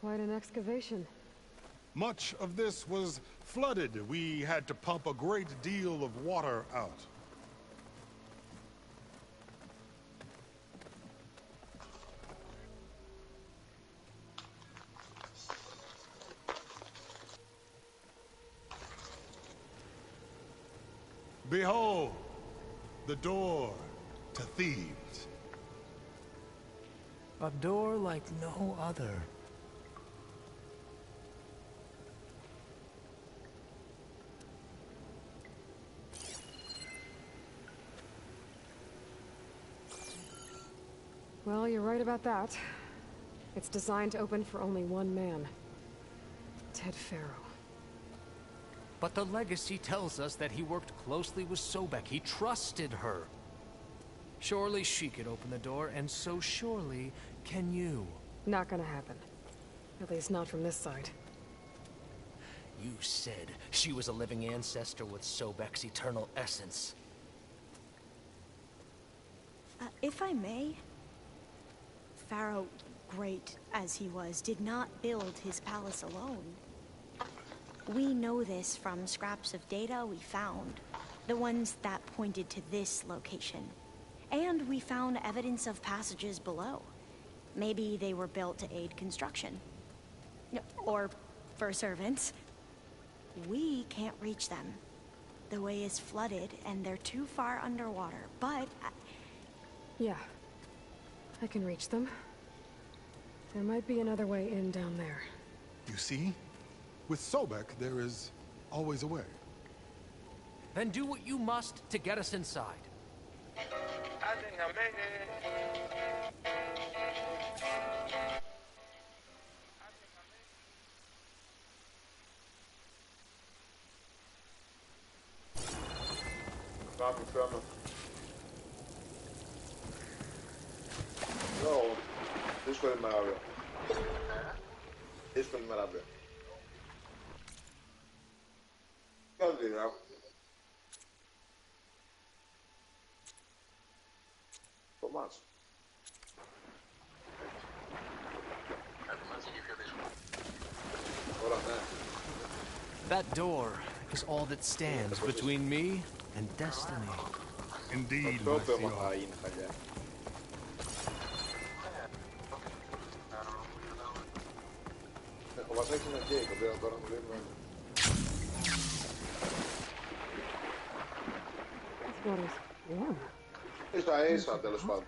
Quite an excavation. Much of this was flooded. We had to pump a great deal of water out. Behold, the door to Thebes. A door like no other. Well, you're right about that. It's designed to open for only one man. Ted Pharaoh. But the legacy tells us that he worked closely with Sobek. He trusted her. Surely she could open the door, and so surely can you. Not gonna happen. At least not from this side. You said she was a living ancestor with Sobek's eternal essence. If I may, Pharaoh, great as he was, did not build his palace alone. We know this from scraps of data we found, the ones that pointed to this location. And we found evidence of passages below. Maybe they were built to aid construction. Or for servants. We can't reach them. The way is flooded and they're too far underwater, but... Yeah. I can reach them. There might be another way in down there. You see? With Sobek, there is always a way. Then do what you must to get us inside. No, disco del Marabio. Disco del Marabio. Caldera. Tomás. Hola, man. That door is all that stands between me and destiny. Indeed, Το my θέμα Theo. θα είναι χαλιά. Ο Βασάκης είναι γκέι, το πήρα τώρα μου λέει μόνο. This water's warm. Ίσα ίσα τέλος πάντων.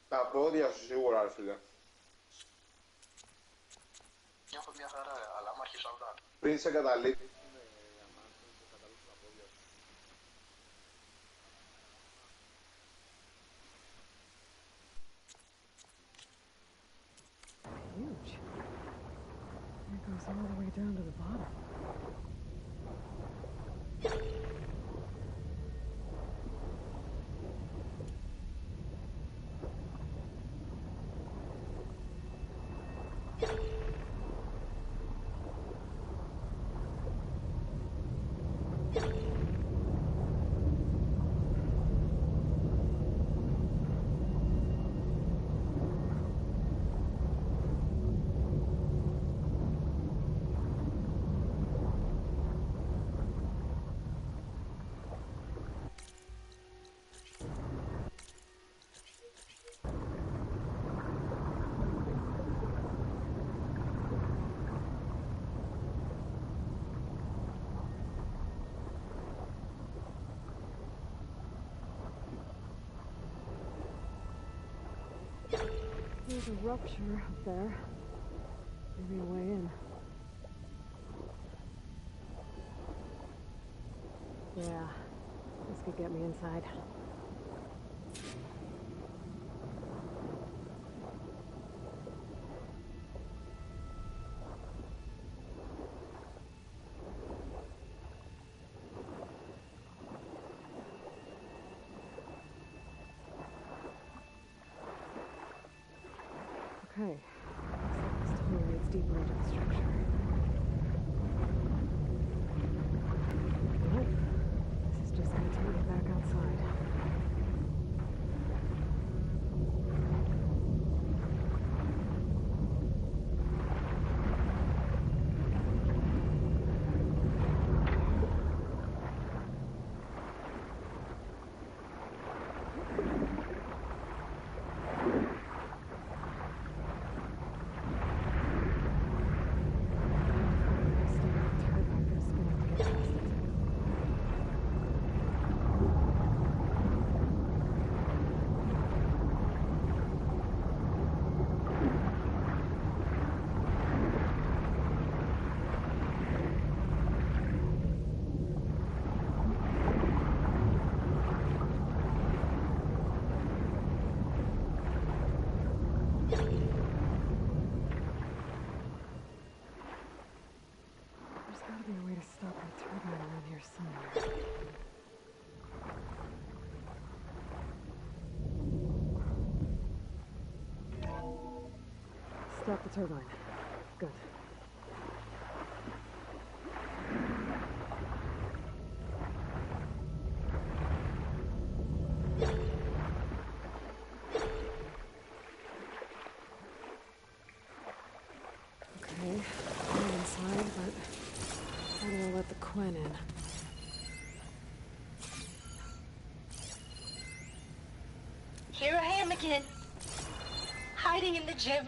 Τα πόδια σου σίγουρα ρε φίλε. Νιώθω μια χαρά, αλλά άμα αρχίσω αυτά. Πριν σε καταλήξει. Huge. It goes all the way down to the bottom. There's a rupture up there. Maybe a way in. Yeah, this could get me inside. Okay. Looks like this tunnel leads deeper into the structure. Stop the turbine. Good. Okay, I'm inside, but how do I let the Quen in? Here I am again, hiding in the gym,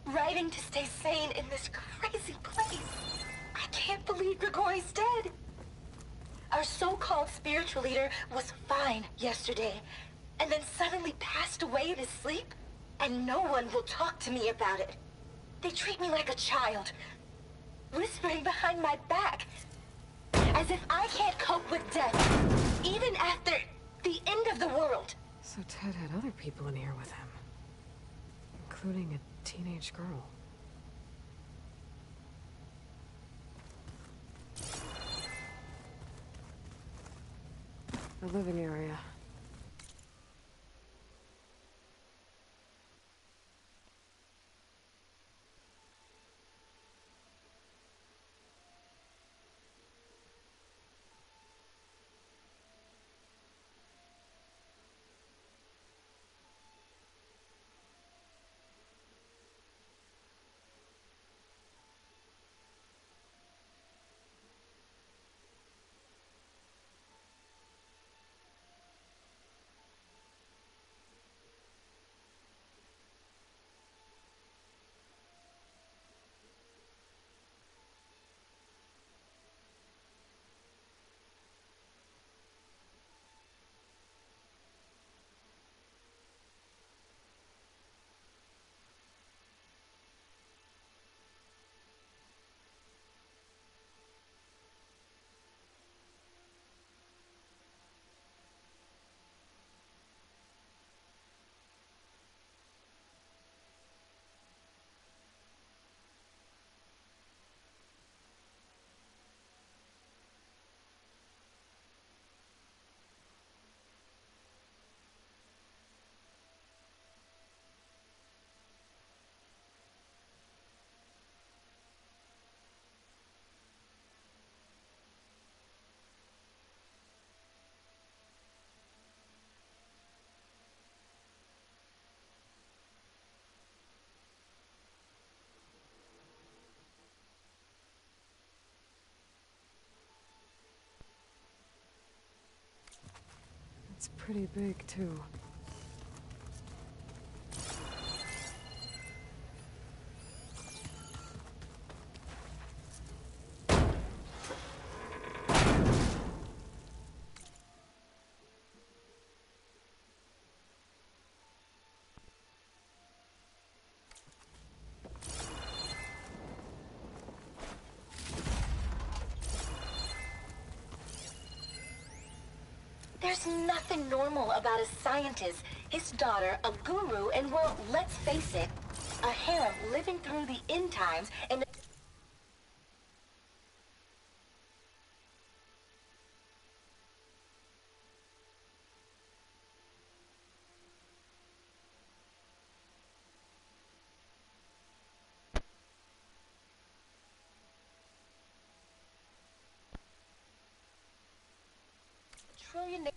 writing to stay sane in this crazy place. I can't believe Grigori's dead. Our so-called spiritual leader was fine yesterday, and then suddenly passed away in his sleep, and no one will talk to me about it. They treat me like a child, whispering behind my back, as if I can't cope with death, even after the end of the world. So Ted had other people in here with him, including a teenage girl. The living area. It's pretty big, too. There's nothing normal about a scientist, his daughter, a guru, and well, let's face it, a harem living through the end times and trillion.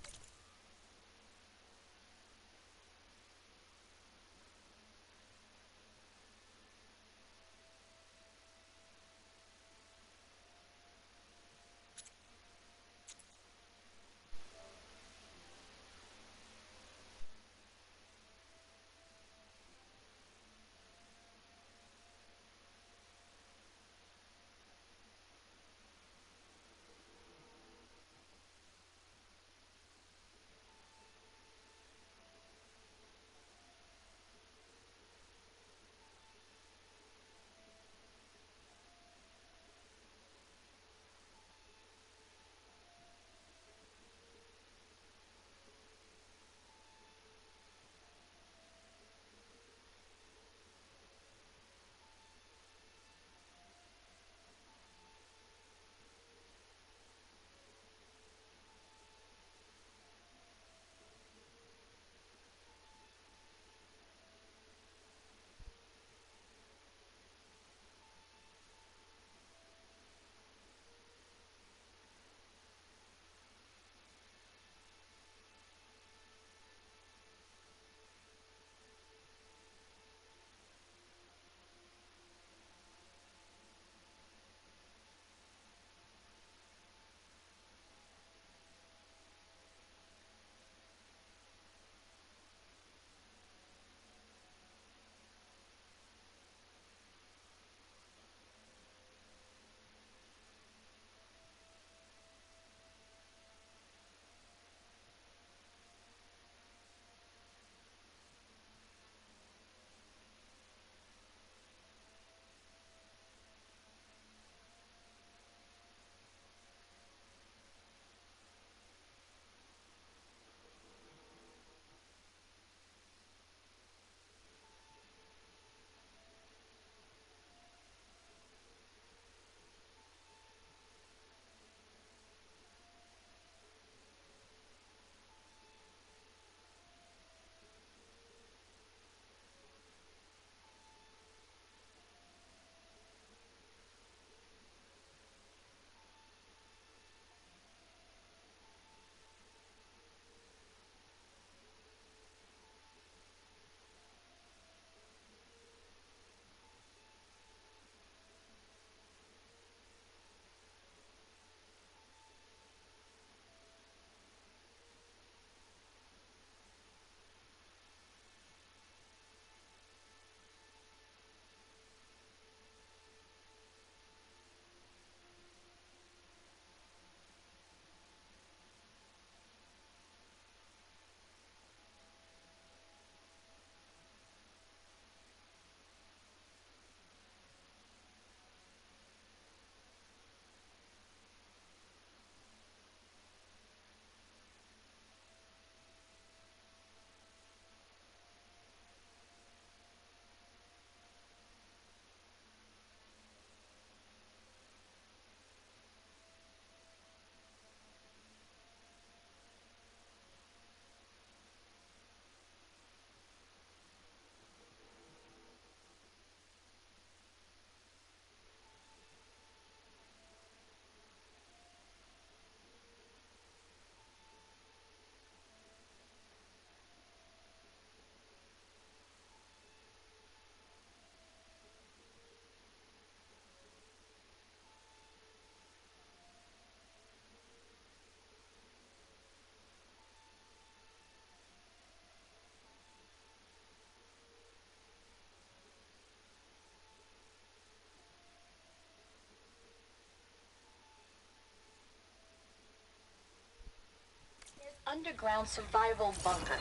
underground survival bunker.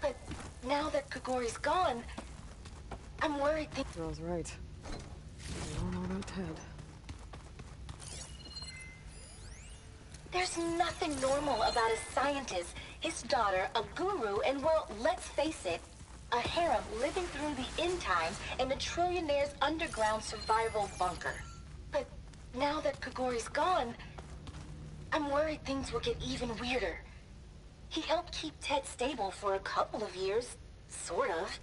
But now that Grigori's gone, I'm worried Girl's right. I don't know about Ted. There's nothing normal about a scientist, his daughter, a guru, and well, let's face it, a harem living through the end times in a trillionaire's underground survival bunker. But now that Grigori's gone, I'm worried things will get even weirder. He helped keep Ted stable for a couple of years, sort of.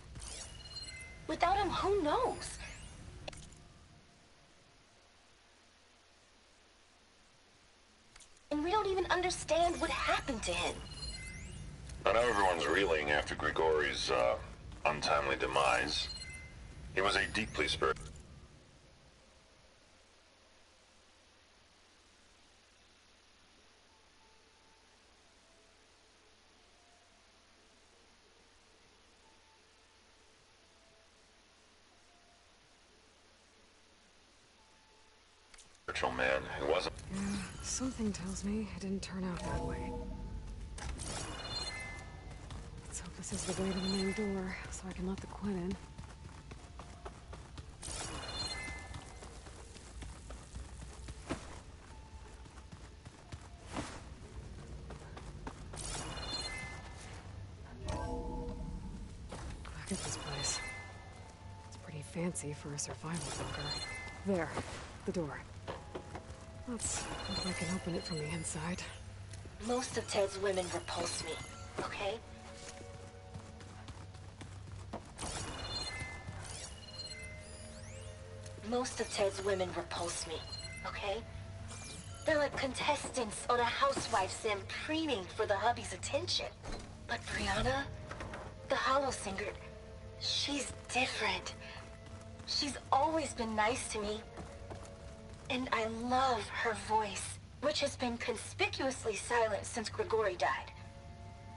Without him, who knows? And we don't even understand what happened to him. I know everyone's reeling after Grigori's, untimely demise. He was a deeply spiritual man who wasn't. Yeah, something tells me it didn't turn out that way. Let's hope this is the way to the main door, so I can let the Quinn in. Look at this place. It's pretty fancy for a survival bunker. There, the door. Let's see if I can open it from the inside. Most of Ted's women repulse me, okay? Most of Ted's women repulse me, okay? They're like contestants on a housewife sim preening for the hubby's attention. But Brianna, the hollow singer, she's different. She's always been nice to me. And I love her voice, which has been conspicuously silent since Grigori died.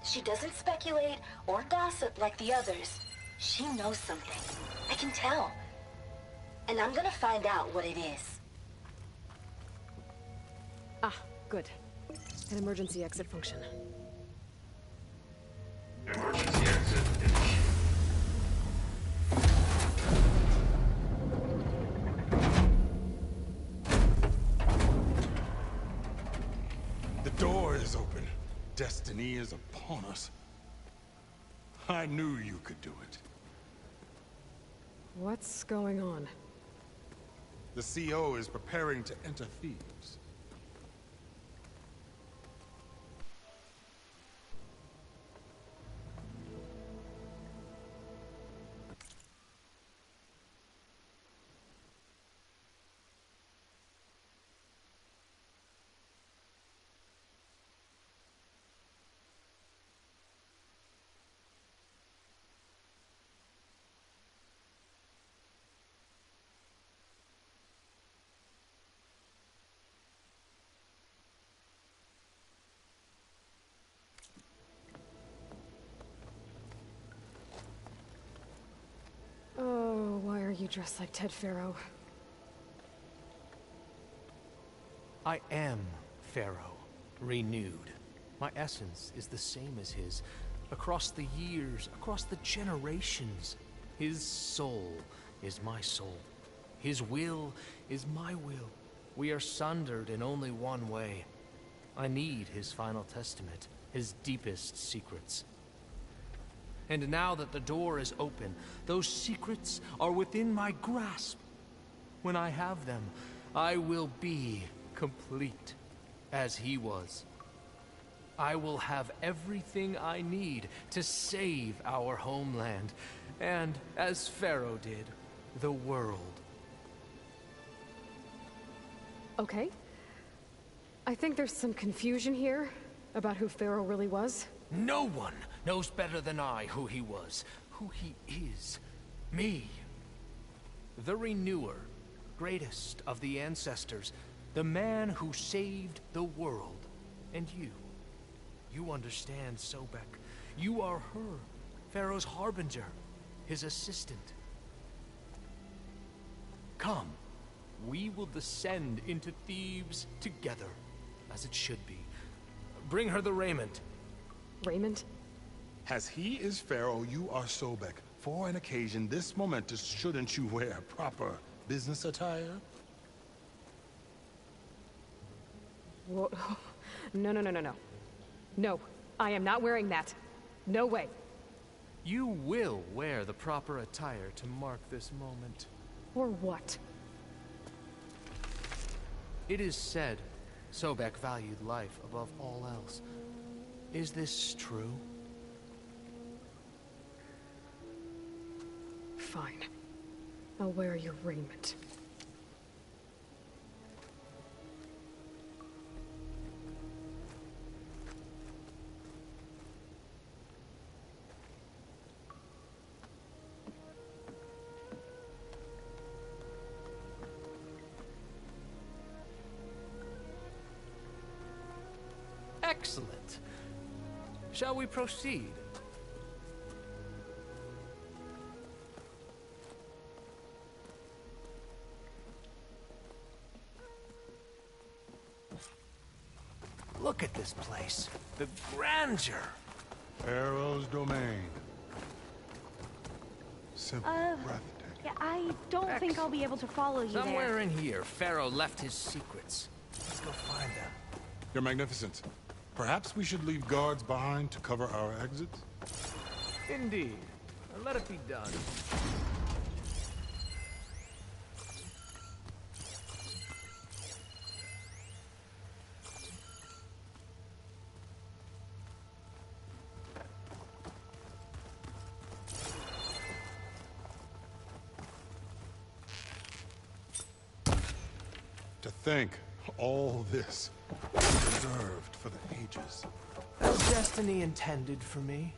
She doesn't speculate or gossip like the others. She knows something. I can tell. And I'm gonna find out what it is. Ah, good. An emergency exit function. Emergency exit initiated. The door is open. Destiny is upon us. I knew you could do it. What's going on? The CO is preparing to enter Thebes. Oh, why are you dressed like Ted Pharaoh? I am Pharaoh, renewed. My essence is the same as his. Across the years, across the generations. His soul is my soul. His will is my will. We are sundered in only one way. I need his final testament, his deepest secrets. And now that the door is open, those secrets are within my grasp. When I have them, I will be complete, as he was. I will have everything I need to save our homeland, and, as Pharaoh did, the world. Okay. I think there's some confusion here about who Pharaoh really was. No one knows better than I who he was, who he is. Me. The Renewer, greatest of the ancestors, the man who saved the world. And you. You understand, Sobek. You are her, Pharaoh's harbinger, his assistant. Come, we will descend into Thebes together, as it should be. Bring her the raiment. Raymond? As he is Pharaoh, you are Sobek. For an occasion this momentous, shouldn't you wear proper business attire? Whoa. No, no, no, no, no. No, I am not wearing that. No way. You will wear the proper attire to mark this moment. Or what? It is said Sobek valued life above all else. Is this true? Fine. I'll wear your raiment. Excellent. Shall we proceed? Look at this place. The grandeur. Pharaoh's domain. Simple, breathtaking. Yeah, I don't think I'll be able to follow you Somewhere there. in here, Pharaoh left his secrets. Let's go find them. Your Magnificence, perhaps we should leave guards behind to cover our exits? Indeed. Let it be done. To think all this reserved for the ages. As destiny intended for me.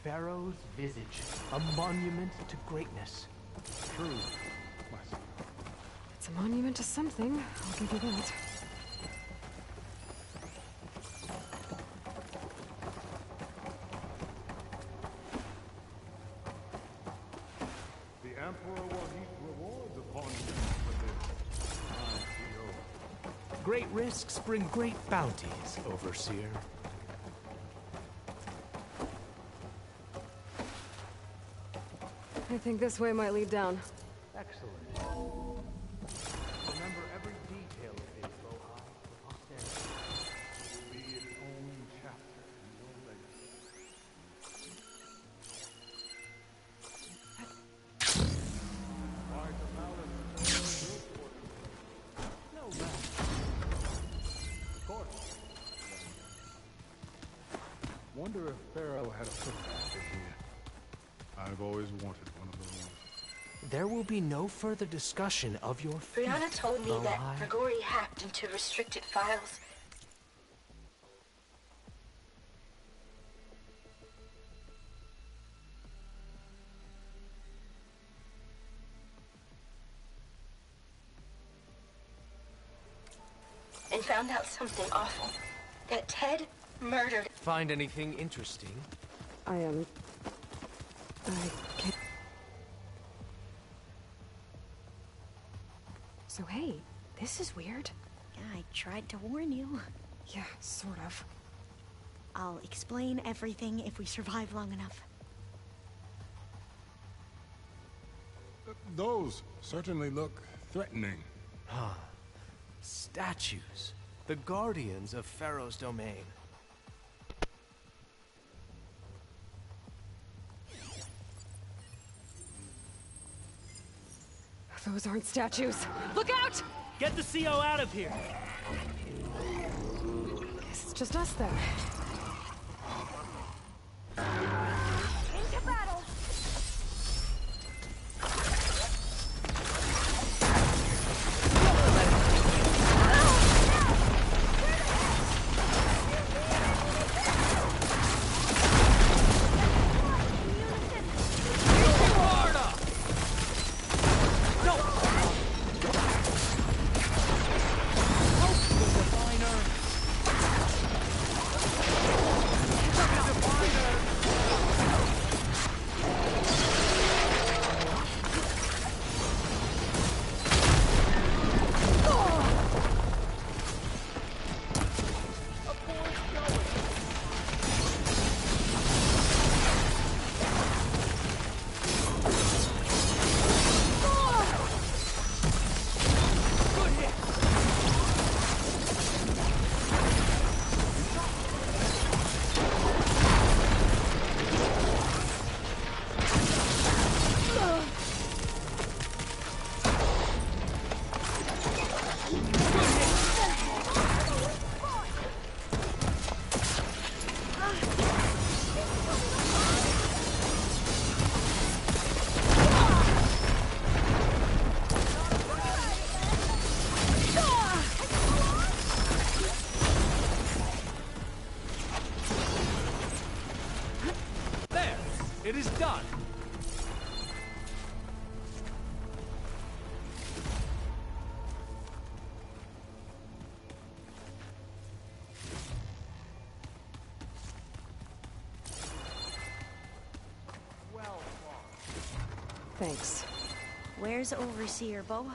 Pharaoh's visage, a monument to greatness. True. It's a monument to something, I'll give you that. The Emperor will heap rewards upon him for this. I Great risks bring great bounties, Overseer. I think this way might lead down. Excellent. Remember every detail of his Bohai for posterity. will be its own chapter in your legacy. Why the palace? No less. Of course. Wonder if Pharaoh had a footpath in here. I've always wanted one of those. There will be no further discussion of your feat, Brianna told me that Bohai. Grigori hacked into restricted files. And found out something awful. That Ted murdered. Find anything interesting? I can't... So hey, this is weird. Yeah, I tried to warn you. Yeah, sort of. I'll explain everything if we survive long enough. Those certainly look threatening. Statues. The guardians of Pharaoh's domain. Those aren't statues. Look out! Get the CO out of here! Guess it's just us then. Into battle! It is done! Thanks. Where's Overseer Bohai?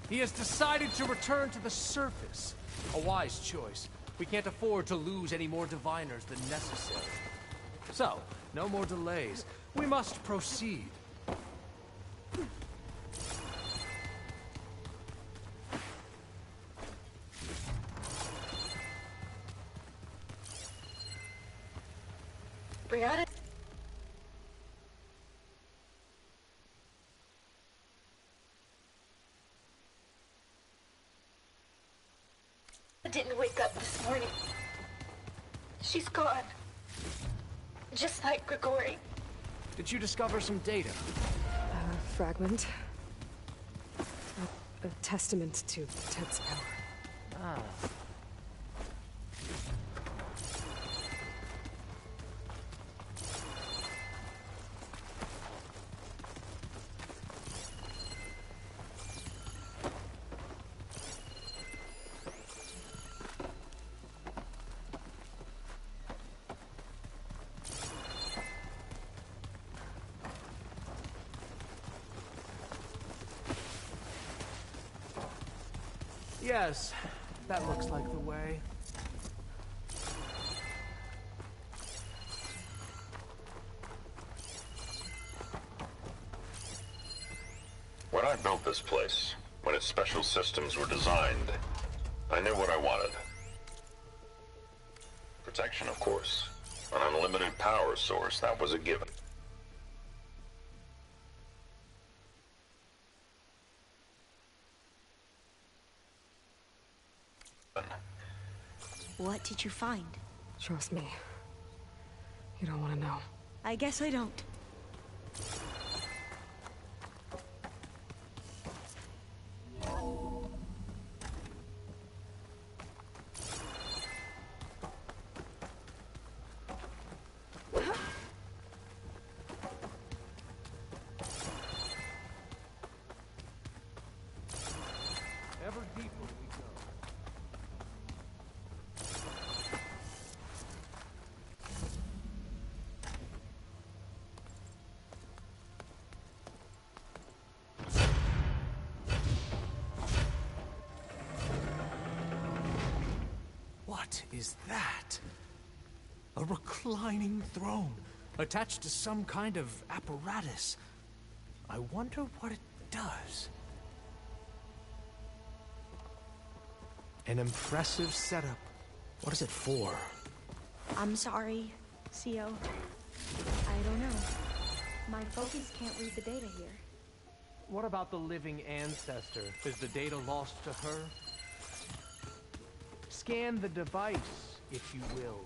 He has decided to return to the surface. A wise choice. We can't afford to lose any more diviners than necessary. So, no more delays. We must proceed. Brianna? Didn't wake up this morning. She's gone. Just like Grigori. Did you discover some data? A fragment. A testament to Ted's power. Ah. Yes, that looks like the way. When I built this place, when its special systems were designed, I knew what I wanted. Protection, of course. An unlimited power source, that was a given. What did you find? Trust me. You don't want to know. I guess I don't. Ever deeper we go. What is that? A reclining throne, attached to some kind of apparatus. I wonder what it does. An impressive setup. What is it for? I'm sorry, CO. I don't know. My focus can't read the data here. What about the living ancestor? Is the data lost to her? Scan the device, if you will.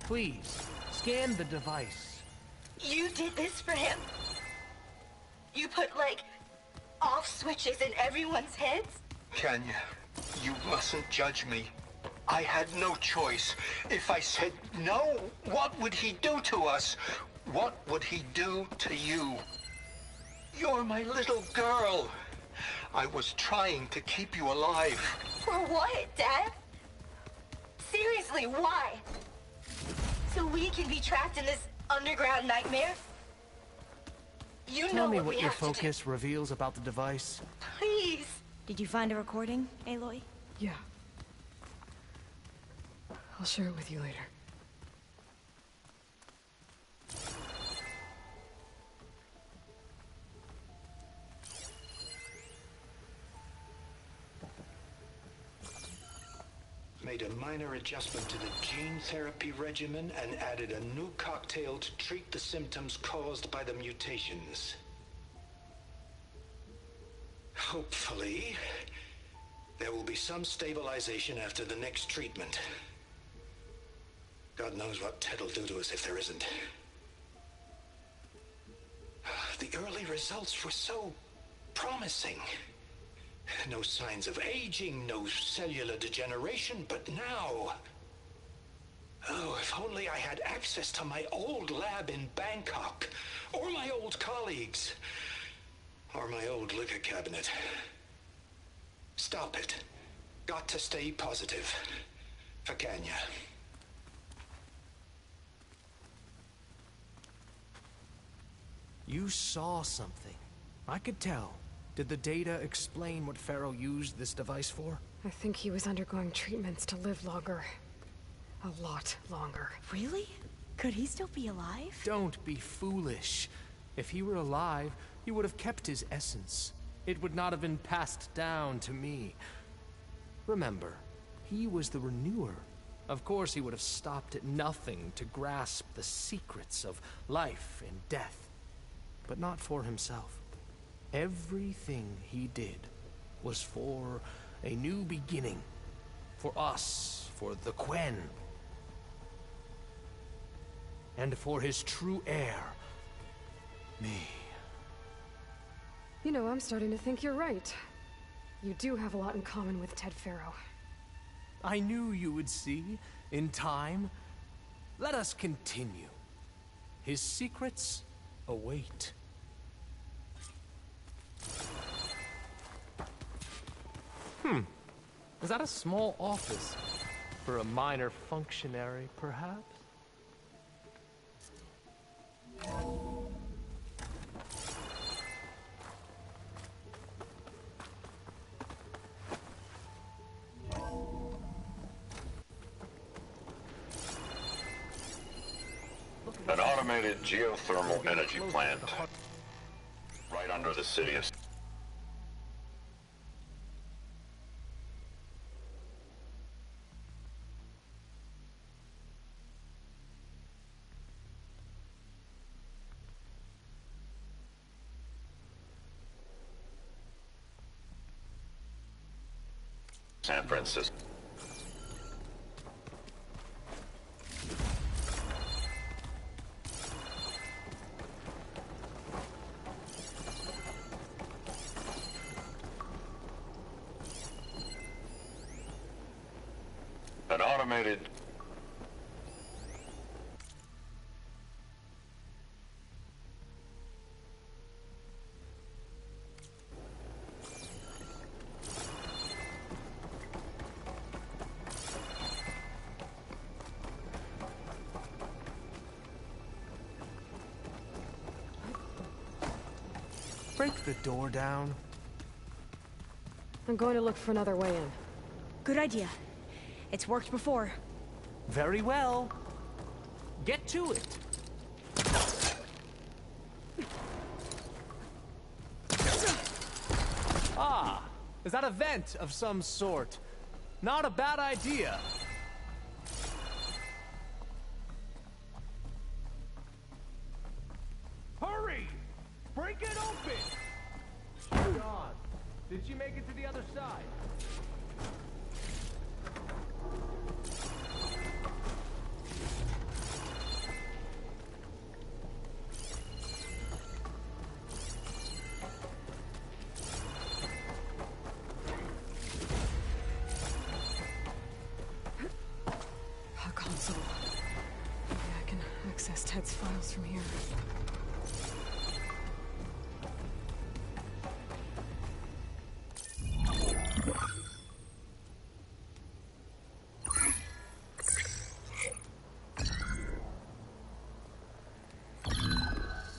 Please, scan the device. You did this for him? You put, like, off switches in everyone's heads? Kenya, you mustn't judge me. I had no choice. If I said no, what would he do to us? What would he do to you? You're my little girl. I was trying to keep you alive. For what, Dad? Seriously, why? So we can be trapped in this underground nightmare? You Tell know me what what we your have to do. focus reveals about the device. Please. Did you find a recording, Aloy? Yeah. I'll share it with you later. Made a minor adjustment to the gene therapy regimen and added a new cocktail to treat the symptoms caused by the mutations. Hopefully, there will be some stabilization after the next treatment. God knows what Ted will do to us if there isn't. The early results were so promising. No signs of aging, no cellular degeneration, but now... Oh, if only I had access to my old lab in Bangkok, or my old colleagues, or my old liquor cabinet. Stop it. Got to stay positive. For Kenya. You saw something. I could tell. Did the data explain what Pharaoh used this device for? I think he was undergoing treatments to live longer. A lot longer. Really? Could he still be alive? Don't be foolish. If he were alive, he would have kept his essence. It would not have been passed down to me. Remember, he was the renewer. Of course he would have stopped at nothing to grasp the secrets of life and death. But not for himself. Everything he did was for a new beginning. For us, for the Quen. And for his true heir, me. You know, I'm starting to think you're right. You do have a lot in common with Ted Pharaoh. I knew you would see, in time. Let us continue. His secrets await. Is that a small office? For a minor functionary, perhaps? An automated geothermal energy plant right under the city of... San Francisco. An automated... Break the door down. I'm going to look for another way in. Good idea. It's worked before. Very well. Get to it. Ah, is that a vent of some sort? Not a bad idea. Hurry! Break it open! John, did you make it to the other side? A console. Maybe I can access Ted's files from here.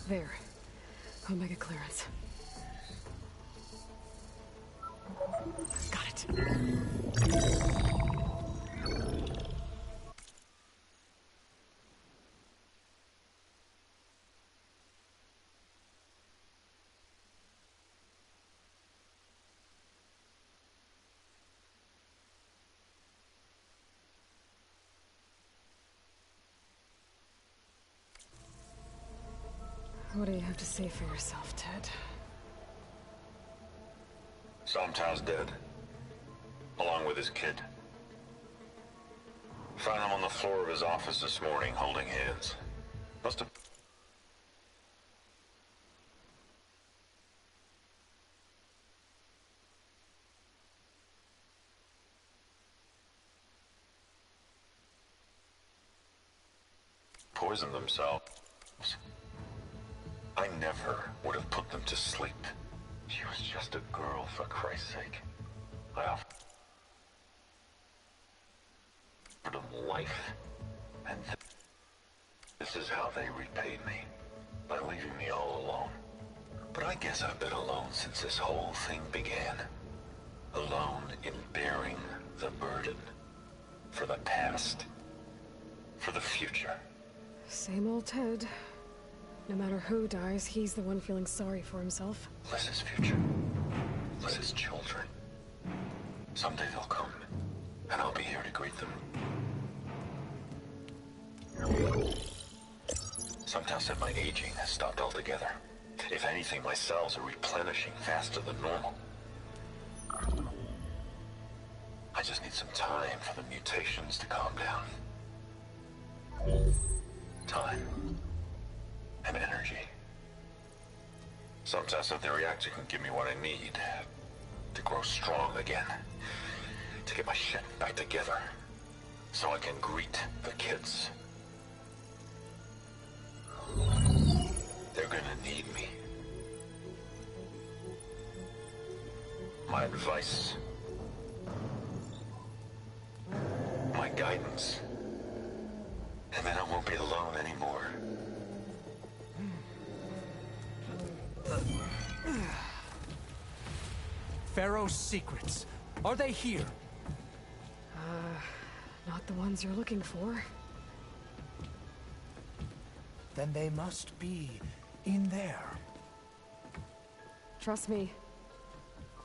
There. I'll make a clearance. Got it. What do you have to say for yourself, Ted? Sometown's dead. Along with his kid. Found him on the floor of his office this morning, holding hands. Must have... poisoned themselves. I never would have put them to sleep. She was just a girl, for Christ's sake. I offered them life, and this is how they repaid me, by leaving me all alone. But I guess I've been alone since this whole thing began. Alone in bearing the burden. For the past. For the future. Same old Ted. No matter who dies, he's the one feeling sorry for himself. Liz's future. Liz's children. Someday they'll come, and I'll be here to greet them. Sometimes said my aging has stopped altogether. If anything, my cells are replenishing faster than normal. I just need some time for the mutations to calm down. Time. And energy. Sometimes if the reactor can give me what I need to grow strong again, to get my shit back together, so I can greet the kids. They're gonna need me. My advice. My guidance. And then I won't be alone anymore. Pharaoh's secrets. Are they here? Not the ones you're looking for. Then they must be in there. Trust me.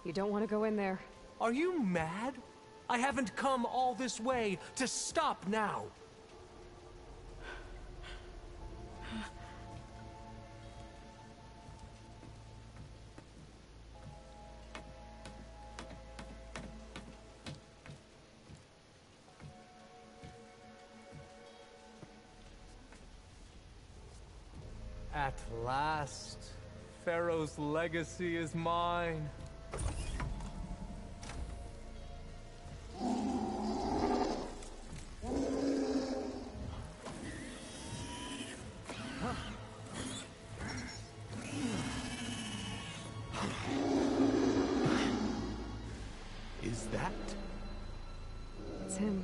You don't want to go in there. Are you mad? I haven't come all this way to stop now. At last, Pharaoh's legacy is mine. Is that? It's him.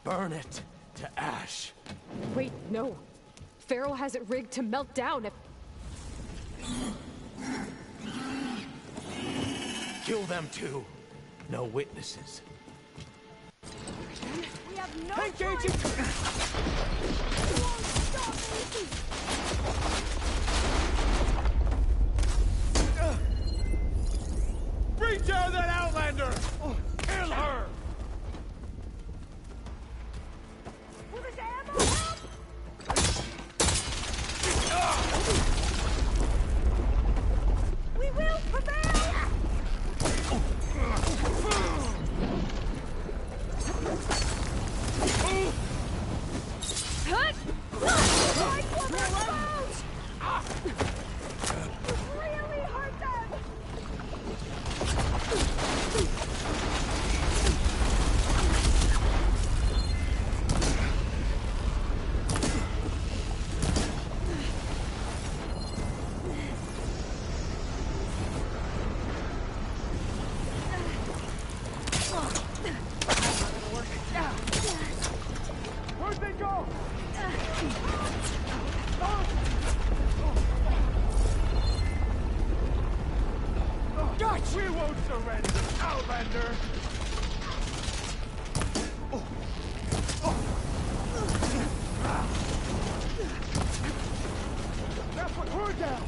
Burn it to ash. Wait, no. Pharaoh has it rigged to melt down if... Kill them too. No witnesses. We have no Engaging! Reach out that Outlander! Kill her! We will prevail! Cut! Really hurt them! defender. That's what we're down.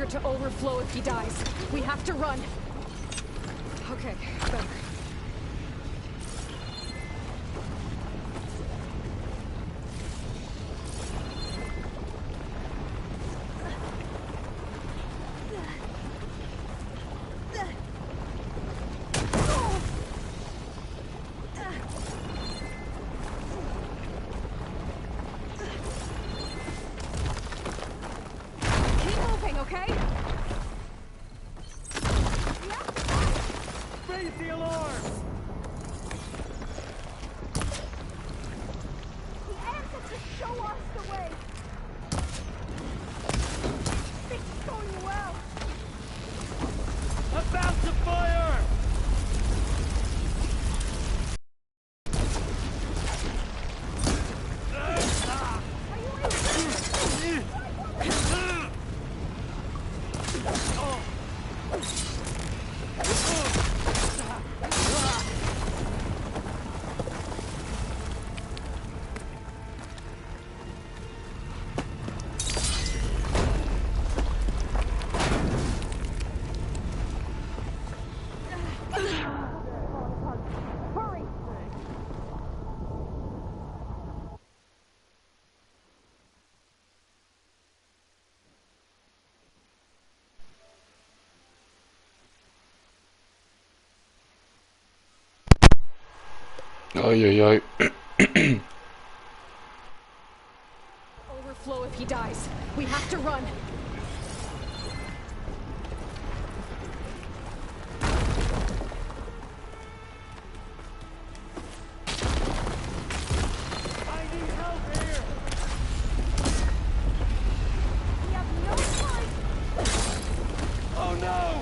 To overflow if he dies. We have to run. Okay, better. Ajajaj. Overflow if he dies. We have to run. I need help here. We have no time. Oh no!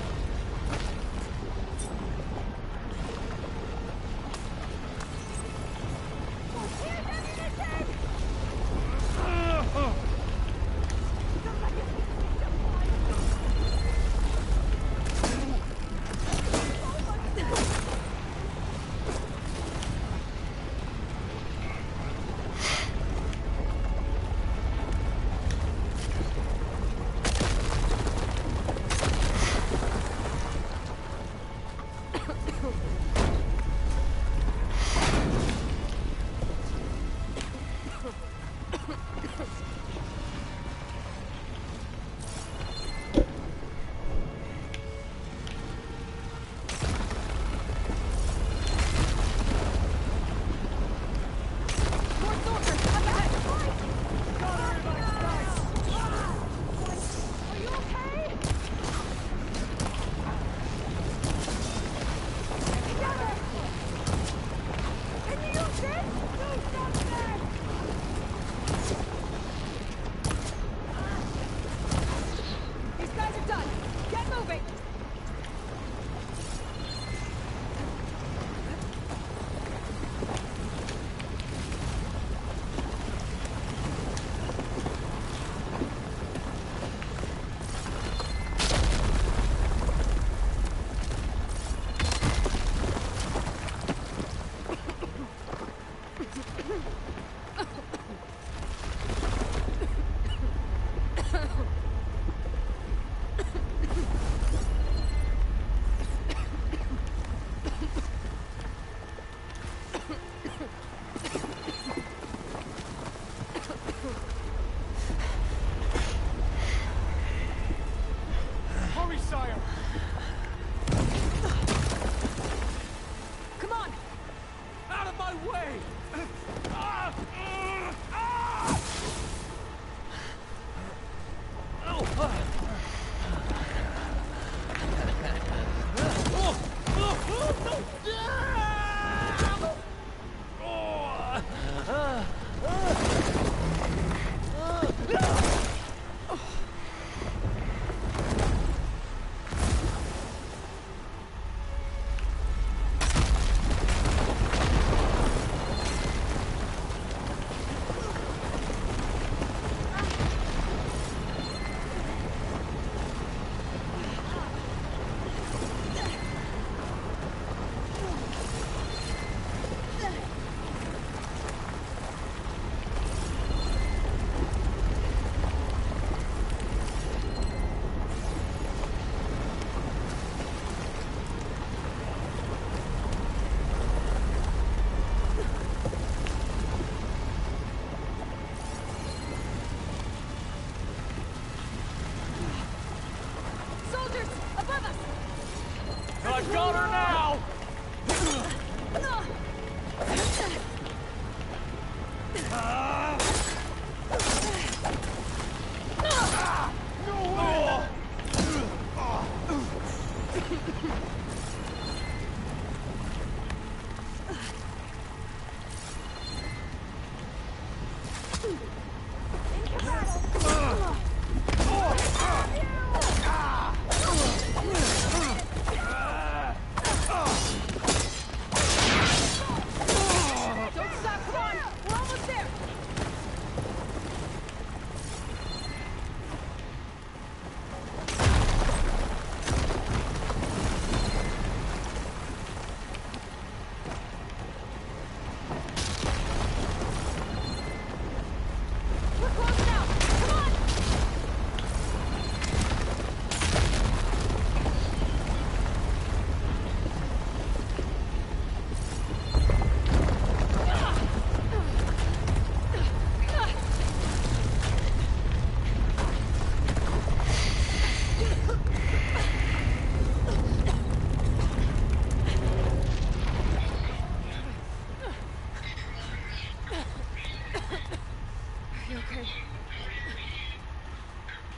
I've got her now!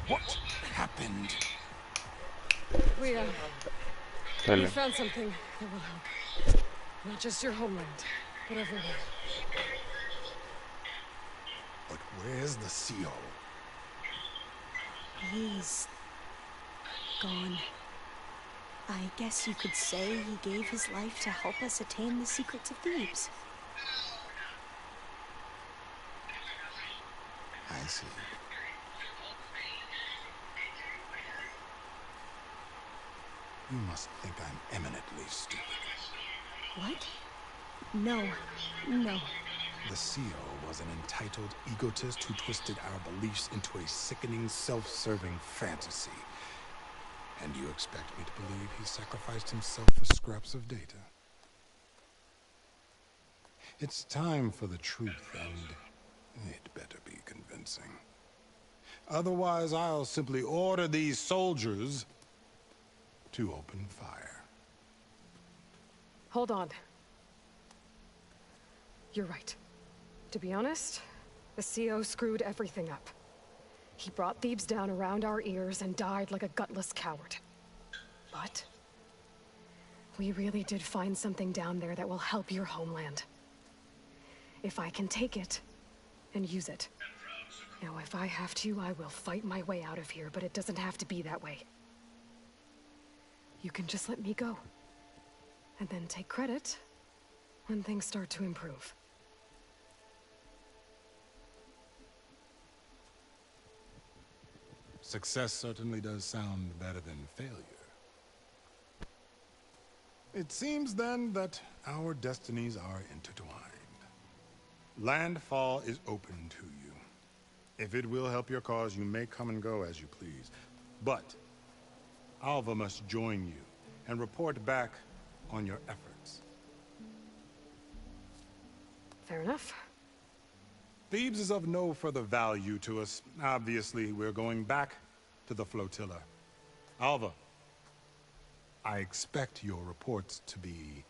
What happened? We found something that will help. Not just your homeland, but everywhere. But where's the CO? He's gone. I guess you could say he gave his life to help us attain the secrets of Thebes. I see. You must think I'm eminently stupid. What? No. No. The CO was an entitled egotist who twisted our beliefs into a sickening, self-serving fantasy. And you expect me to believe he sacrificed himself for scraps of data? It's time for the truth, and it better be convincing. Otherwise, I'll simply order these soldiers to open fire. Hold on. You're right. To be honest, the CO screwed everything up. He brought Thebes down around our ears and died like a gutless coward. But we really did find something down there that will help your homeland. If I can take it and use it. Now, if I have to, I will fight my way out of here, but it doesn't have to be that way. You can just let me go. And then take credit when things start to improve. Success certainly does sound better than failure. It seems then that our destinies are intertwined. Landfall is open to you. If it will help your cause, you may come and go as you please. But Alva must join you and report back on your efforts. Fair enough. Thebes is of no further value to us. Obviously, we're going back to the flotilla. Alva, I expect your reports to be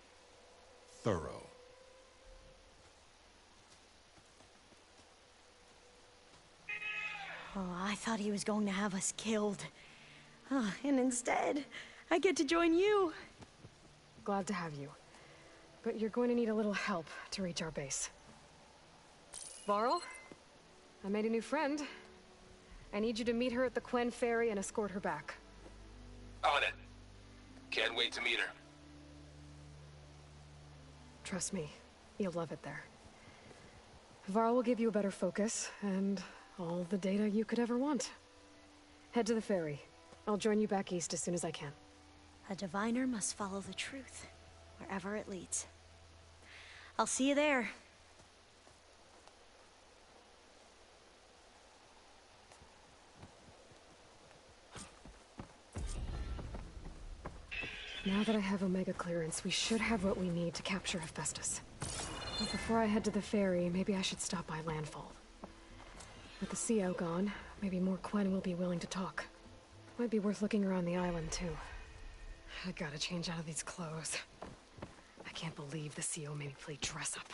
thorough. Oh, I thought he was going to have us killed. Oh, and instead, I get to join you. Glad to have you. But you're going to need a little help to reach our base. Varl, I made a new friend. I need you to meet her at the Quen Ferry and escort her back. On it. Can't wait to meet her. Trust me, you'll love it there. Varl will give you a better focus, and all the data you could ever want. Head to the ferry. I'll join you back east as soon as I can. A diviner must follow the truth, wherever it leads. I'll see you there. Now that I have Omega clearance, we should have what we need to capture Hephaestus. But before I head to the ferry, maybe I should stop by Landfall. With the CO gone, maybe more Quen will be willing to talk. Might be worth looking around the island, too. I gotta change out of these clothes. I can't believe the CO made me play dress up.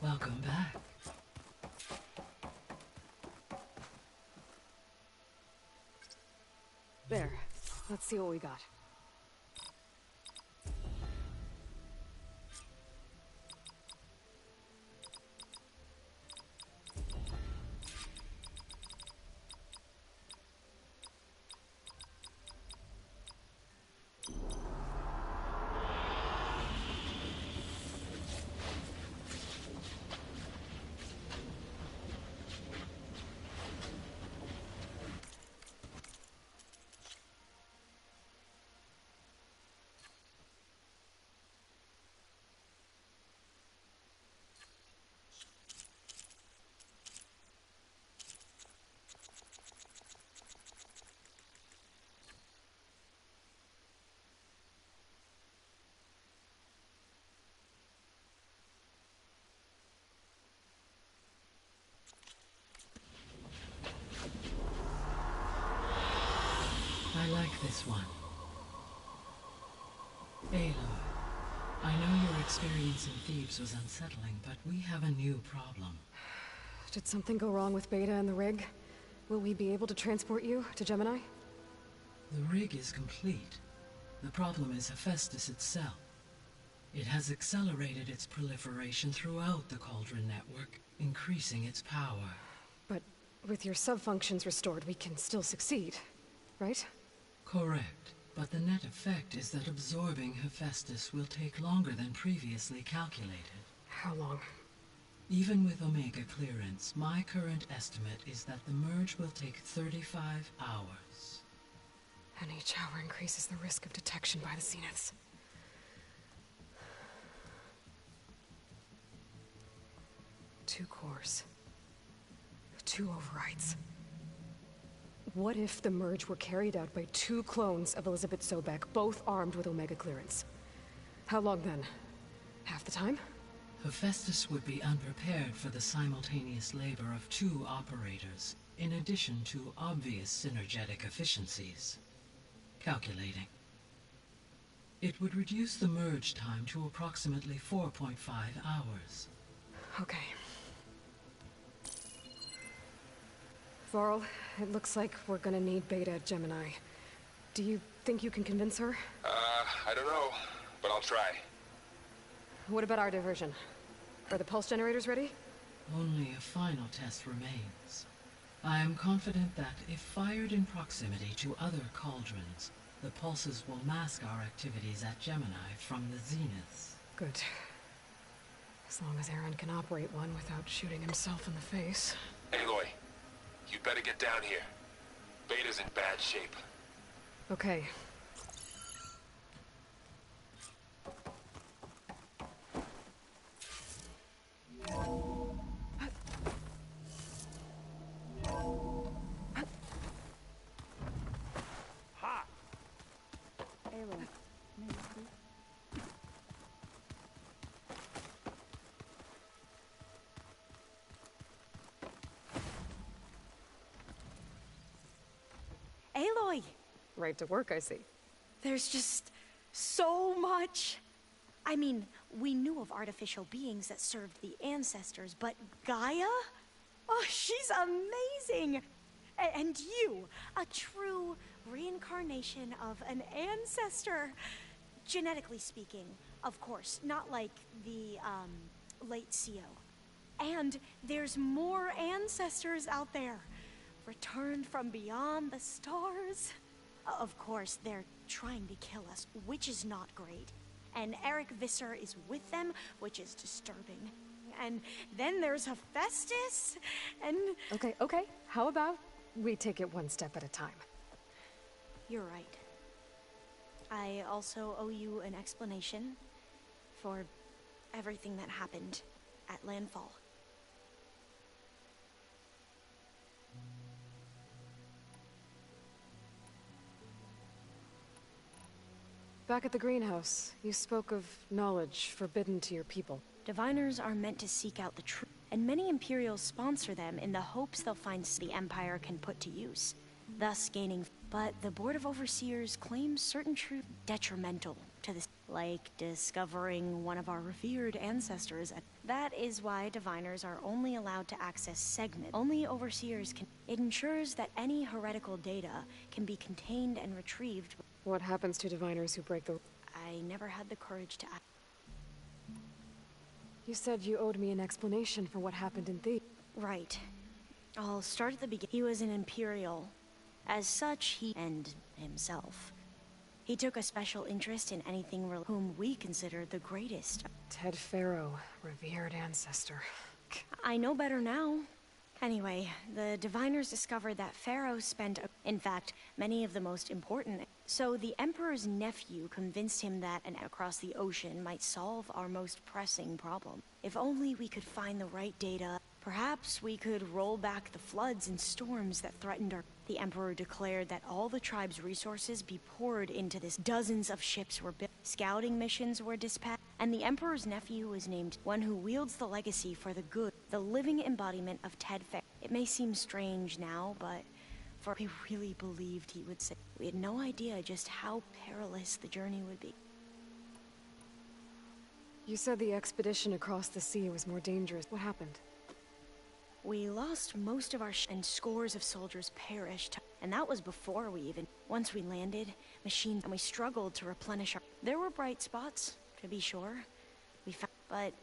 Welcome back. There. Let's see what we got. I like this one. Aloy, I know your experience in Thebes was unsettling, but we have a new problem. Did something go wrong with Beta and the rig? Will we be able to transport you to Gemini? The rig is complete. The problem is Hephaestus itself. It has accelerated its proliferation throughout the Cauldron network, increasing its power. But with your sub-functions restored, we can still succeed, right? Correct, but the net effect is that absorbing Hephaestus will take longer than previously calculated. How long? Even with Omega clearance, my current estimate is that the merge will take 35 hours. And each hour increases the risk of detection by the Zeniths. Two cores. Two overrides. What if the merge were carried out by two clones of Elizabeth Sobek, both armed with Omega clearance? How long then? Half the time? Hephaestus would be unprepared for the simultaneous labor of two operators, in addition to obvious synergetic efficiencies. Calculating. It would reduce the merge time to approximately 4.5 hours. Okay. Varl, it looks like we're gonna need Beta at Gemini. Do you think you can convince her? I don't know, but I'll try. What about our diversion? Are the pulse generators ready? Only a final test remains. I am confident that if fired in proximity to other cauldrons, the pulses will mask our activities at Gemini from the Zeniths. Good. As long as Aaron can operate one without shooting himself in the face. Aloy, you better get down here. Beta's in bad shape. Okay. Aloy! Right to work, I see. There's just so much. I mean, we knew of artificial beings that served the ancestors, but Gaia? Oh, she's amazing! And you, a true reincarnation of an ancestor. Genetically speaking, of course, not like the, late CO. And there's more ancestors out there. Returned from beyond the stars. Of course, they're trying to kill us, which is not great. And Eric Visser is with them, which is disturbing. And then there's Hephaestus, and... Okay. How about we take it one step at a time? You're right. I also owe you an explanation for everything that happened at Landfall. Back at the greenhouse, you spoke of knowledge forbidden to your people. Diviners are meant to seek out the truth, and many Imperials sponsor them in the hopes they'll find the Empire can put to use, thus gaining. But the Board of Overseers claims certain truth detrimental to this. like discovering one of our revered ancestors. That is why diviners are only allowed to access segments. Only overseers can. It ensures that any heretical data can be contained and retrieved. What happens to diviners who break the... I never had the courage to act. You said you owed me an explanation for what happened in Thebes. Right. I'll start at the beginning. He was an Imperial. As such, he and himself. He took a special interest in anything whom we considered the greatest. Ted Faro, revered ancestor. I know better now. Anyway, the diviners discovered that Pharaoh spent, in fact, many of the most important. So the Emperor's nephew convinced him that an across the ocean might solve our most pressing problem. If only we could find the right data, perhaps we could roll back the floods and storms that threatened our... The Emperor declared that all the tribe's resources be poured into this. Dozens of ships were built, scouting missions were dispatched, and the Emperor's nephew was named one who wields the legacy for the good, the living embodiment of Ted Fair. It may seem strange now, but for we really believed he would say. We had no idea just how perilous the journey would be. You said the expedition across the sea was more dangerous. What happened? We lost most of our and scores of soldiers perished. And that was before we even... Once we landed, machines... And we struggled to replenish our... There were bright spots, to be sure. We found... But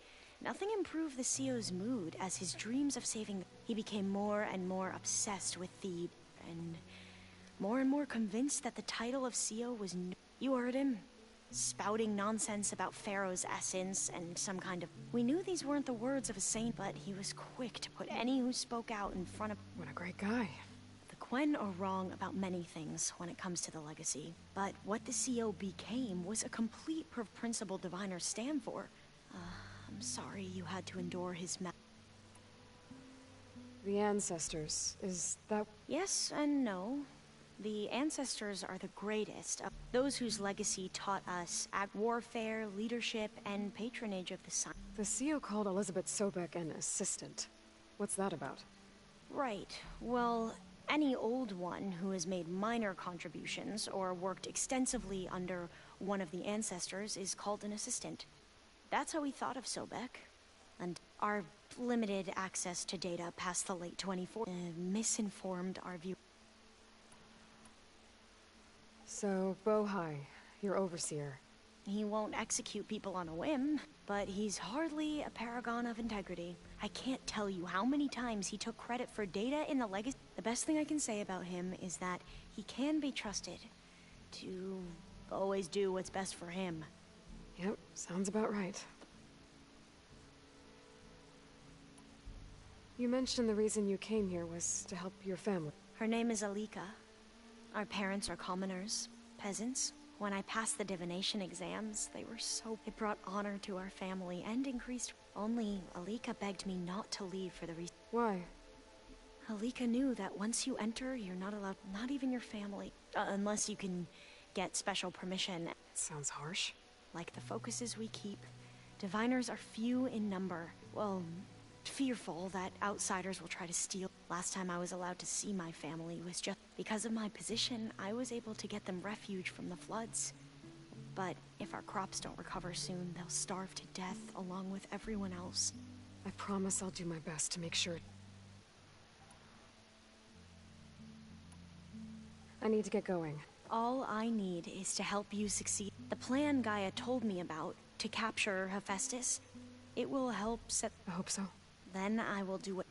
nothing improved the CEO's mood as his dreams of saving... He became more and more obsessed with Thebes. And more convinced that the title of CEO was... You heard him. Spouting nonsense about Pharaoh's essence and some kind of... We knew these weren't the words of a saint, but he was quick to put any who spoke out in front of... What a great guy. The Quen are wrong about many things when it comes to the legacy, but what the CO became was a complete principle diviners stand for. I'm sorry you had to endure his The ancestors, is that... Yes and no. The ancestors are the greatest of those whose legacy taught us warfare, leadership, and patronage of the sun. The CEO called Elizabeth Sobek an assistant. What's that about? Right. Well, any old one who has made minor contributions or worked extensively under one of the ancestors is called an assistant. That's how we thought of Sobek. And our limited access to data past the late 24 misinformed our view. So, Bohai, your overseer. He won't execute people on a whim, but he's hardly a paragon of integrity. I can't tell you how many times he took credit for data in the legacy. The best thing I can say about him is that he can be trusted to always do what's best for him. Yep, sounds about right. You mentioned the reason you came here was to help your family. Her name is Alika. Our parents are commoners, peasants. When I passed the divination exams, they were so... It brought honor to our family and increased... Only Alika begged me not to leave for the reason... Why? Alika knew that once you enter, you're not allowed... Not even your family. Unless you can get special permission. Sounds harsh. Like the focuses we keep, diviners are few in number. Well, fearful that outsiders will try to steal. Last time I was allowed to see my family was just because of my position. I was able to get them refuge from the floods. But if our crops don't recover soon, they'll starve to death along with everyone else. I promise I'll do my best to make sure. I need to get going. All I need is to help you succeed. The plan Gaia told me about to capture Hephaestus, it will help set... I hope so. Then I will do it.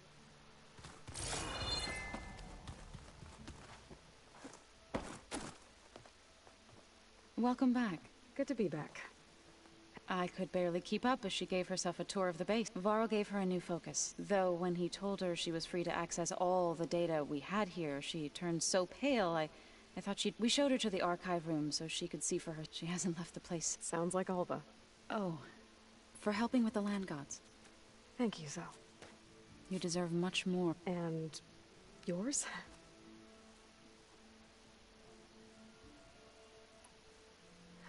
Welcome back. Good to be back. I could barely keep up as she gave herself a tour of the base. Varl gave her a new focus, though when he told her she was free to access all the data we had here, she turned so pale, I thought she'd... We showed her to the archive room so she could see for her. She hasn't left the place. Sounds like Alva. Oh, for helping with the land gods. Thank you, Zal. You deserve much more. And yours?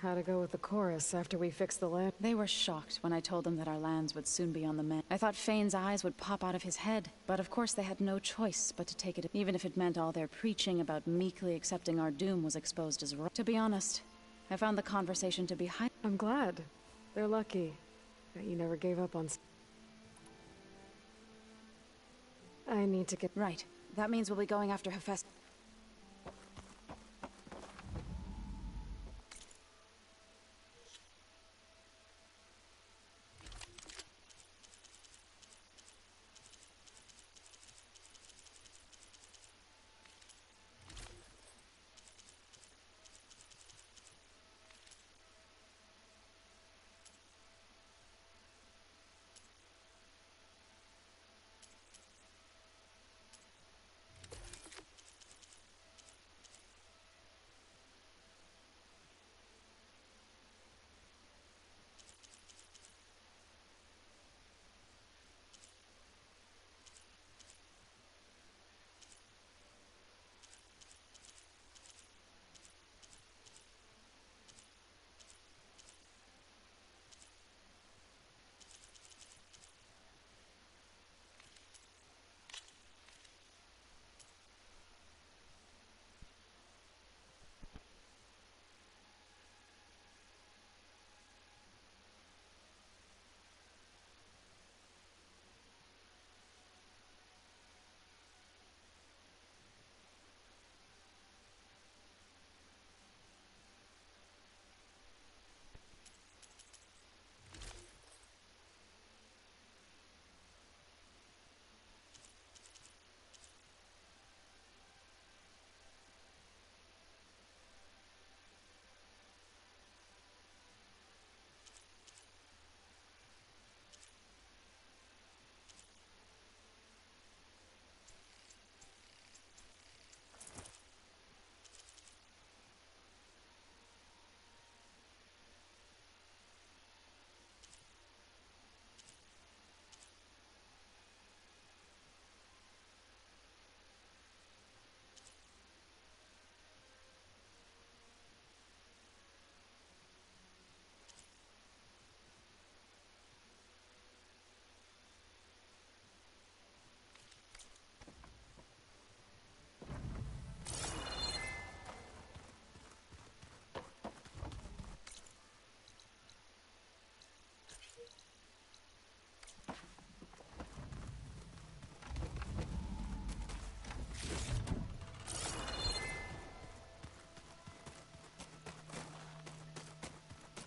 How'd it go with the chorus after we fixed the land? They were shocked when I told them that our lands would soon be on the mend. I thought Fane's eyes would pop out of his head, but of course they had no choice but to take it, even if it meant all their preaching about meekly accepting our doom was exposed as wrong. To be honest, I found the conversation to be high. I'm glad. They're lucky that you never gave up on... I need to get... Right. That means we'll be going after Hephaestus.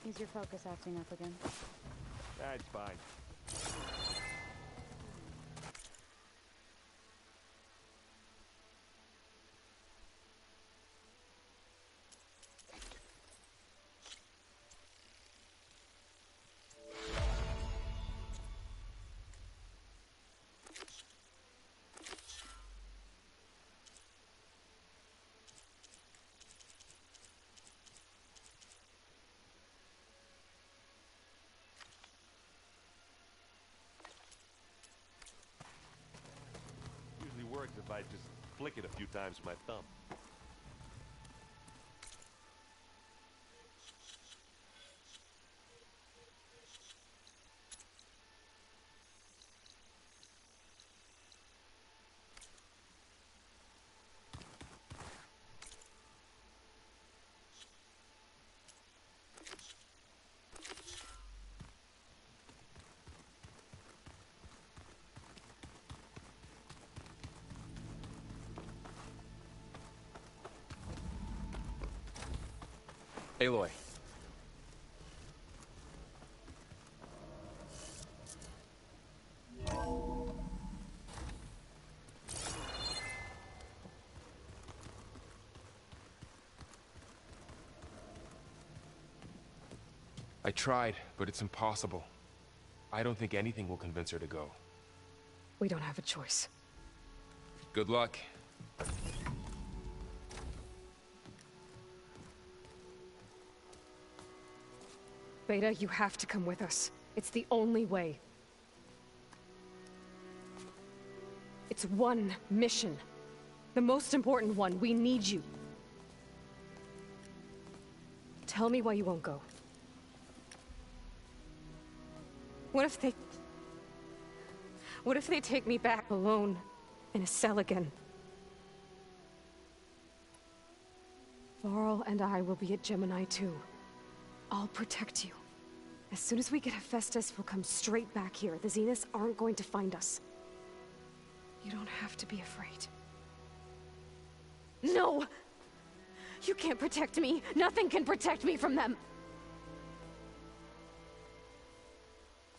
Is your focus acting up again? That's fine. Works if I just flick it a few times with my thumb. Aloy. I tried, but it's impossible. I don't think anything will convince her to go. We don't have a choice. Good luck. Beta, you have to come with us. It's the only way. It's one mission. The most important one. We need you. Tell me why you won't go. What if they take me back alone in a cell again? Varl and I will be at Gemini too. I'll protect you. As soon as we get Hephaestus, we'll come straight back here. The Zeniths aren't going to find us. You don't have to be afraid. No! You can't protect me. Nothing can protect me from them.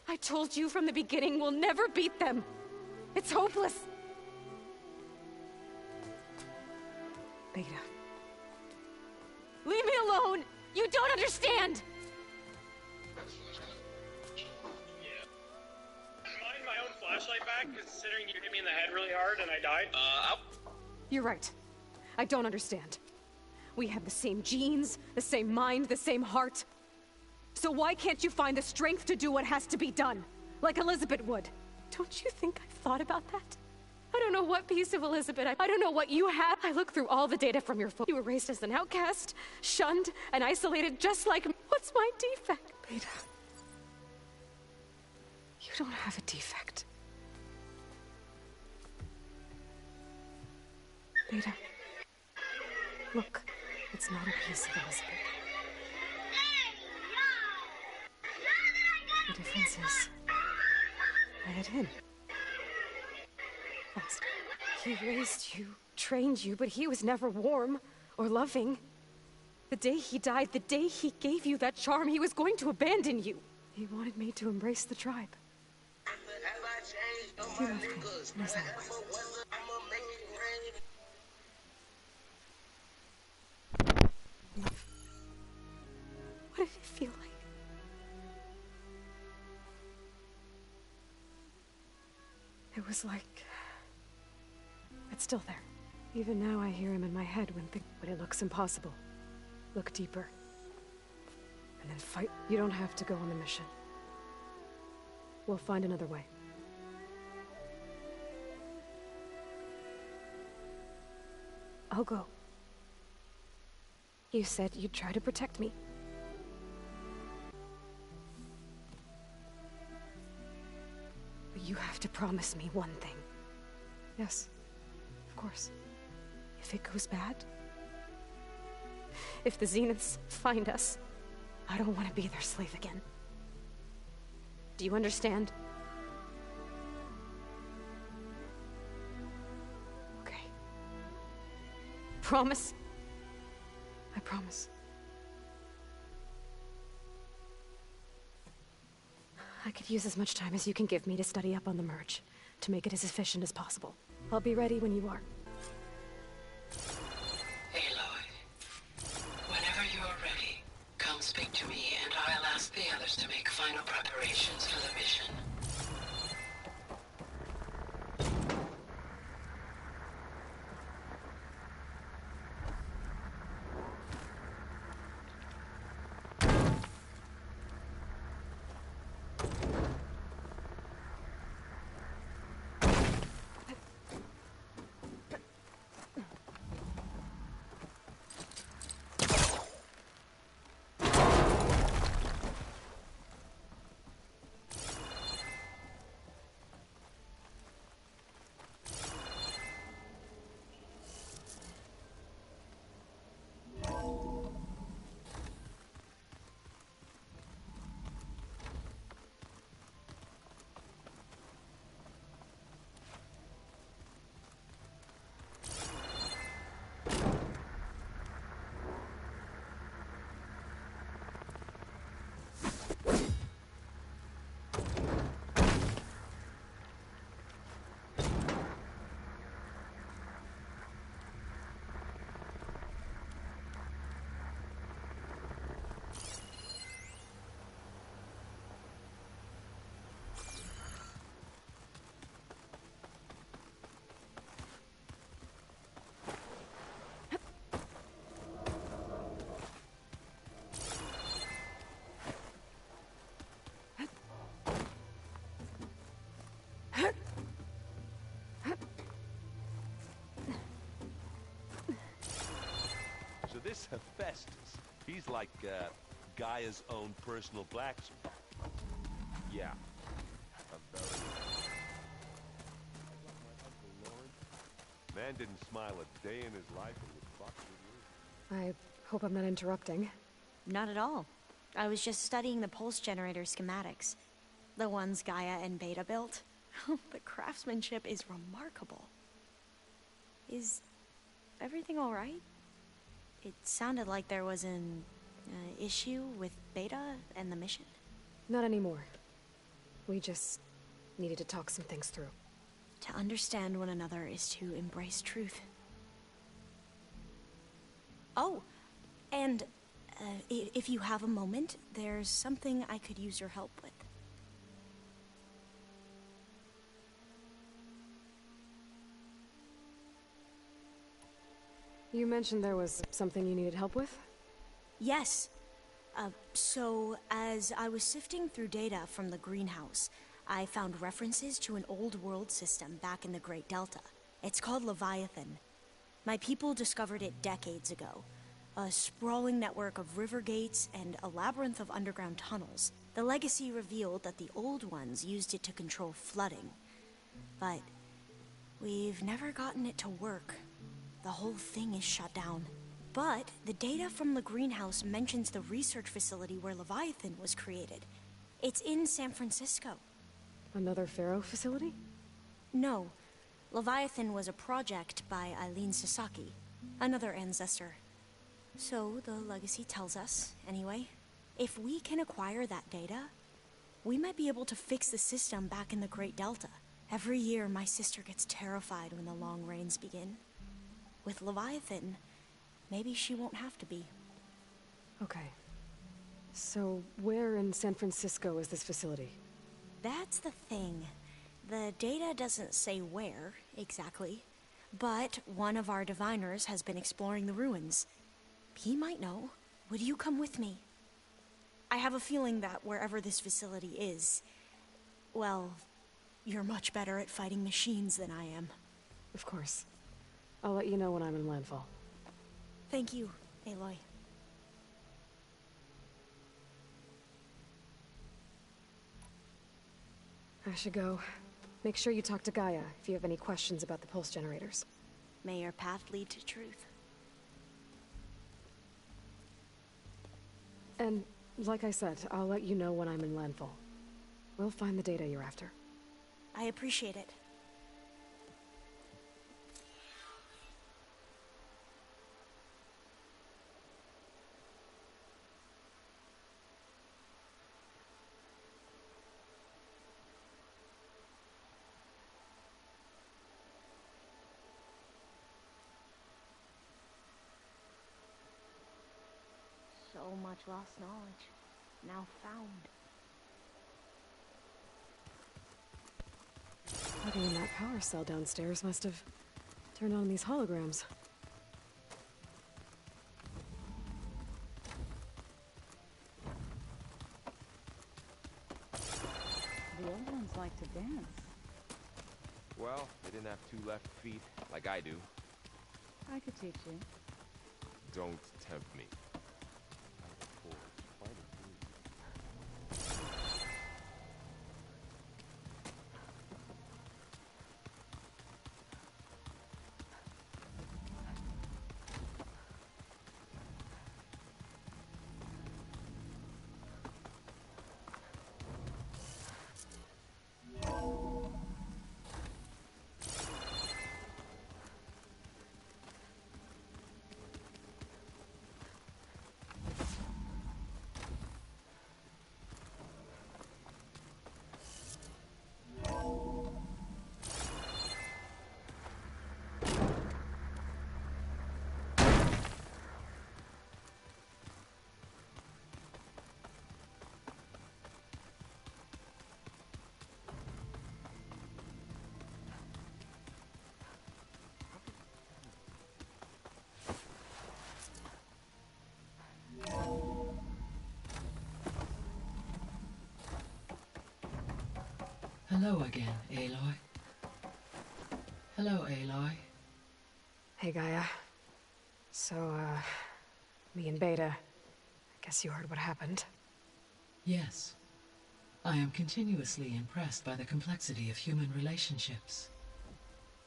I told you from the beginning we'll never beat them. It's hopeless. Beta. Leave me alone! You don't understand! My own flashlight back, considering you hit me in the head really hard and I died? You're right. I don't understand. We have the same genes, the same mind, the same heart. So why can't you find the strength to do what has to be done? Like Elizabeth would. Don't you think I've thought about that? I don't know what piece of Elizabeth I don't know what you have. I looked through all the data from your phone. You were raised as an outcast, shunned, and isolated just like me. What's my defect? Beta. You don't have a defect. Beta. Look, it's not a piece of Elizabeth. The difference is, I had him. Fast. He raised you, trained you, but he was never warm or loving. The day he died, the day he gave you that charm, he was going to abandon you. He wanted me to embrace the tribe. You left me in his own way. Love. What did it feel like? It was like... It's still there. Even now I hear him in my head when it looks impossible. Look deeper. And then fight. You don't have to go on the mission. We'll find another way. I'll go. You said you'd try to protect me. But you have to promise me one thing. Yes, of course. If it goes bad, if the Zeniths find us, I don't want to be their slave again. Do you understand? Okay. Promise? I promise. I could use as much time as you can give me to study up on the merge, to make it as efficient as possible. I'll be ready when you are. Aloy, whenever you are ready, come speak to me and I'll ask the others to make final preparations for the mission. So this Hephaestus, he's like Gaia's own personal blacksmith. Yeah. A very... Man didn't smile a day in his life and would fuck with you. I hope I'm not interrupting. Not at all. I was just studying the pulse generator schematics. The ones Gaia and Beta built. The craftsmanship is remarkable. Is everything alright? It sounded like there was an issue with Beta and the mission. Not anymore. We just needed to talk some things through. To understand one another is to embrace truth. Oh, and if you have a moment, there's something I could use your help with. You mentioned there was something you needed help with? Yes. So, as I was sifting through data from the greenhouse, I found references to an old world system back in the Great Delta. It's called Leviathan. My people discovered it decades ago. A sprawling network of river gates and a labyrinth of underground tunnels. The legacy revealed that the old ones used it to control flooding. But we've never gotten it to work. The whole thing is shut down. But the data from the greenhouse mentions the research facility where Leviathan was created. It's in San Francisco. Another Pharaoh facility? No. Leviathan was a project by Eileen Sasaki, another ancestor. So the legacy tells us, anyway, if we can acquire that data, we might be able to fix the system back in the Great Delta. Every year, my sister gets terrified when the long rains begin. With Leviathan, maybe she won't have to be. Okay. So, where in San Francisco is this facility? That's the thing. The data doesn't say where, exactly. But one of our diviners has been exploring the ruins. He might know. Would you come with me? I have a feeling that wherever this facility is, well, you're much better at fighting machines than I am. Of course. I'll let you know when I'm in landfall. Thank you, Aloy. I should go. Make sure you talk to Gaia if you have any questions about the pulse generators. May your path lead to truth. And, like I said, I'll let you know when I'm in landfall. We'll find the data you're after. I appreciate it. So much lost knowledge, now found. Plugging in that power cell downstairs must have turned on these holograms. The old ones like to dance. Well, they didn't have two left feet, like I do. I could teach you. Don't tempt me. Hello again, Aloy. Hello, Aloy. Hey, Gaia. So, me and Beta, I guess you heard what happened. Yes. I am continuously impressed by the complexity of human relationships.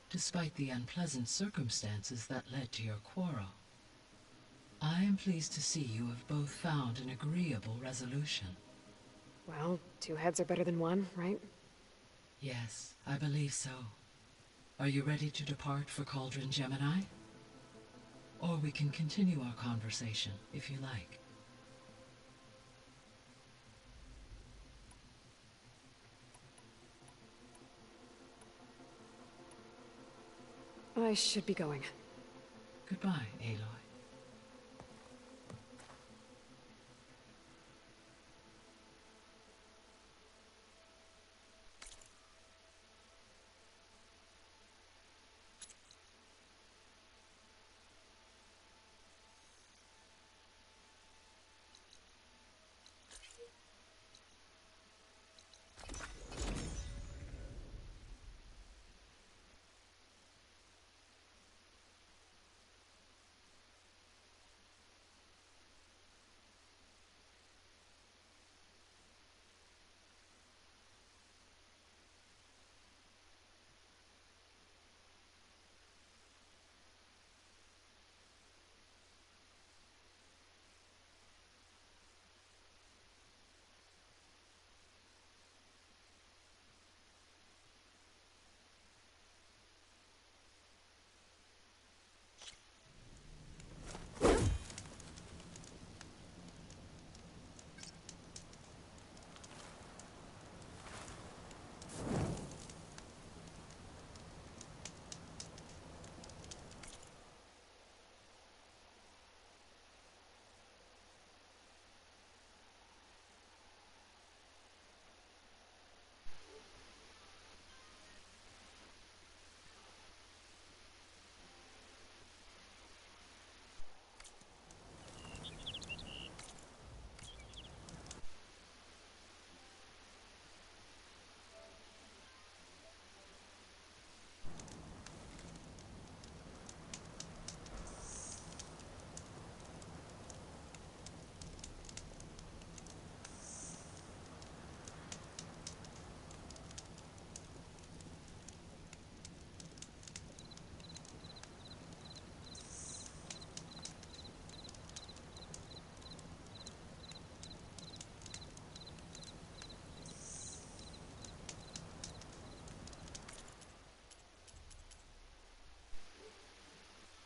Despite the unpleasant circumstances that led to your quarrel. I am pleased to see you have both found an agreeable resolution. Well, two heads are better than one, right? Yes, I believe so. Are you ready to depart for Cauldron Gemini? Or we can continue our conversation, if you like. I should be going. Goodbye, Aloy.